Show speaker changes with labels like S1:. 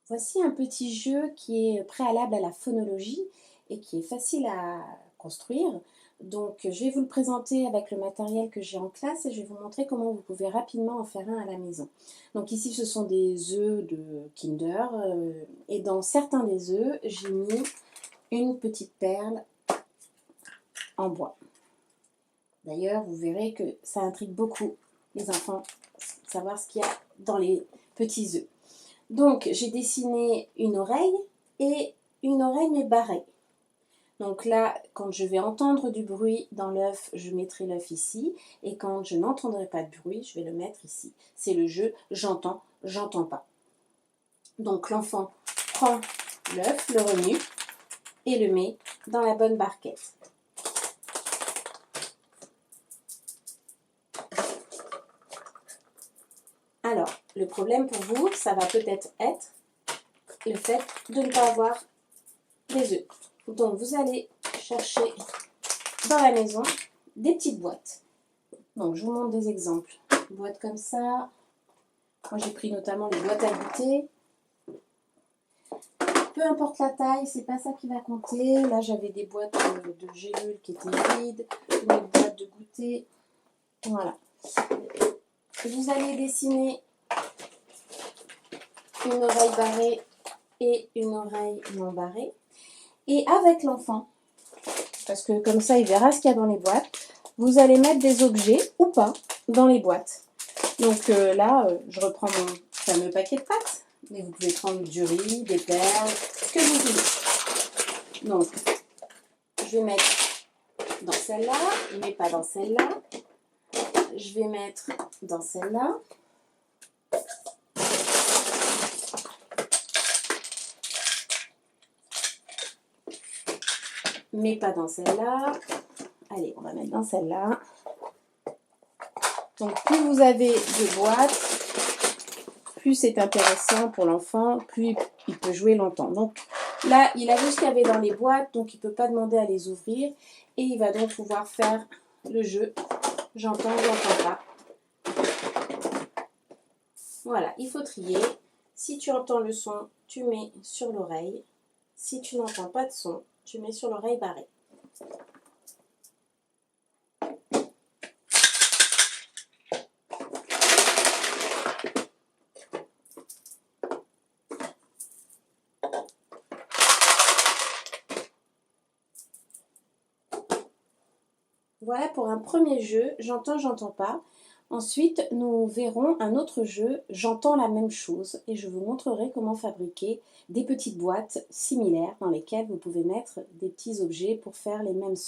S1: Voici un petit jeu qui est préalable à la phonologie et qui est facile à construire. Donc je vais vous le présenter avec le matériel que j'ai en classe et je vais vous montrer comment vous pouvez rapidement en faire un à la maison. Donc ici ce sont des œufs de Kinder et dans certains des œufs j'ai mis une petite perle en bois. D'ailleurs vous verrez que ça intrigue beaucoup les enfants, savoir ce qu'il y a dans les petits œufs. Donc, j'ai dessiné une oreille et une oreille mais barrée. Donc là, quand je vais entendre du bruit dans l'œuf, je mettrai l'œuf ici. Et quand je n'entendrai pas de bruit, je vais le mettre ici. C'est le jeu j'entends, j'entends pas. Donc l'enfant prend l'œuf, le remue et le met dans la bonne barquette. Alors, le problème pour vous, ça va peut-être être le fait de ne pas avoir des œufs. Donc, vous allez chercher dans la maison des petites boîtes. Donc, je vous montre des exemples. Une boîte comme ça. Moi, j'ai pris notamment les boîtes à goûter. Peu importe la taille, c'est pas ça qui va compter. Là, j'avais des boîtes de gélules qui étaient vides, une autre boîte de goûter. Voilà. Vous allez dessiner une oreille barrée et une oreille non barrée. Et avec l'enfant, parce que comme ça, il verra ce qu'il y a dans les boîtes, vous allez mettre des objets ou pas dans les boîtes. Donc là, je reprends mon fameux paquet de pâtes, mais vous pouvez prendre du riz, des perles, ce que vous voulez. Donc, je vais mettre dans celle-là, mais pas dans celle-là. Je vais mettre dans celle-là. Mais pas dans celle-là. Allez, on va mettre dans celle-là. Donc, plus vous avez de boîtes, plus c'est intéressant pour l'enfant, plus il peut jouer longtemps. Donc là, il a vu ce qu'il y avait dans les boîtes, donc il ne peut pas demander à les ouvrir. Et il va donc pouvoir faire le jeu. J'entends, j'entends pas. Voilà, il faut trier. Si tu entends le son, tu mets sur l'oreille. Si tu n'entends pas de son, tu mets sur l'oreille barrée. Voilà pour un premier jeu, j'entends, j'entends pas. Ensuite, nous verrons un autre jeu, j'entends la même chose, et je vous montrerai comment fabriquer des petites boîtes similaires dans lesquelles vous pouvez mettre des petits objets pour faire les mêmes sons.